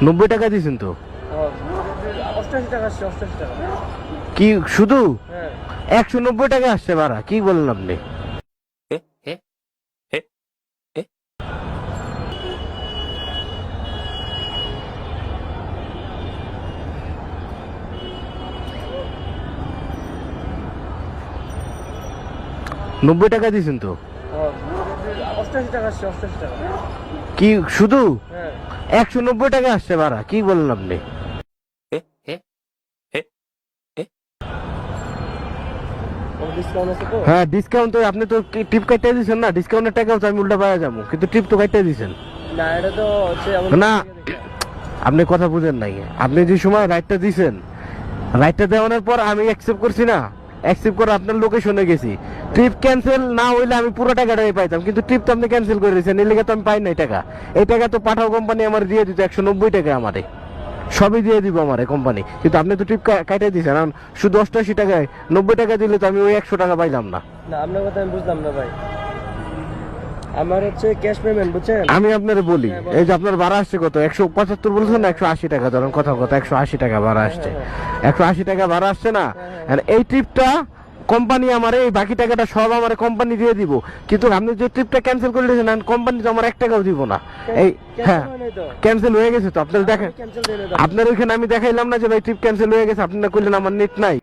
90 টাকা দিয়েছেন তো। 88 টাকা আসছে, 88 টাকা। কি শুধু হ্যাঁ 190 টাকা আসছে ভাড়া? কি বলেন আপনি? নব্বই টাকা দিয়েছেন তো। 88 টাকা আসছে, 88 টাকা। কি শুধু হ্যাঁ 190 টাকা আসছে ভাড়া? কি বলেন আপনি? ডিসকাউন্ট আছে তো? হ্যাঁ ডিসকাউন্ট তো আপনি তো টিপ কাটতে দিয়েছেন না, ডিসকাউন্টের টাকাও তো আমি উল্টা পাওয়া যাবো, কিন্তু টিপ তো কাটতে দিয়েছেন না এটা তো হচ্ছে আমাদের না। থেকে দেখা। আপনি কথা বুঝেন নাই। আপনি যে সময় রাইটটা দিয়েছেন, রাইটটা দেওয়ানোর পর আমি অ্যাকসেপ্ট করছি না, অ্যাকসেপ্ট করে আপনার লোকেশনে গেছি। ট্রিপ ক্যান্সেল না হইলে আমি পুরো টাকাটাই পাইতাম, কিন্তু ট্রিপ তো আপনি ক্যান্সেল করে দিয়েছেন, এই লেগে তো আমি পাই নাই টাকা। এই টাকা তো পাঠাও কোম্পানি আমার দিয়ে দিত 190 টাকা, আমারে সবই দিয়ে দিব আমারে কোম্পানি, কিন্তু আপনি তো ট্রিপ কাটাই দিয়েছেন। এখন শুধু 88 টাকায় 90 টাকা দিলে তো আমি ওই 100 টাকা পাইলাম না। না আপনার কথা আমি বুঝলাম না ভাই, আমার হচ্ছে ক্যাশ পেমেন্ট বুঝছেন। আমি আপনারে বলি, হ্যাঁ, বলেন। এই যে আপনার ভাড়া আসছে কত, 175 বলছেন না, 180 টাকা ধরেন, কথা কথা 180 টাকা ভাড়া আসছে। 180 টাকা ভাড়া আসছে না, আর এই ট্রিপটা কোম্পানি আমারে এই বাকি টাকাটা সব আমারে কোম্পানি দিয়ে দিব, কিন্তু আপনি যে ট্রিপটা ক্যান্সেল করে দিয়েছেন কোম্পানি তো আমার 1 টাকাও দিব না। এই হ্যাঁ ক্যান্সেল হয়ে গেছে তো, আপনার দেখেন, ক্যান্সেল দিয়ে দাও। আপনার ওইখানে আমি দেখাইলাম না যে ভাই ট্রিপ ক্যান্সেল হয়ে গেছে, আপনি না করলেন আমার নেট নাই।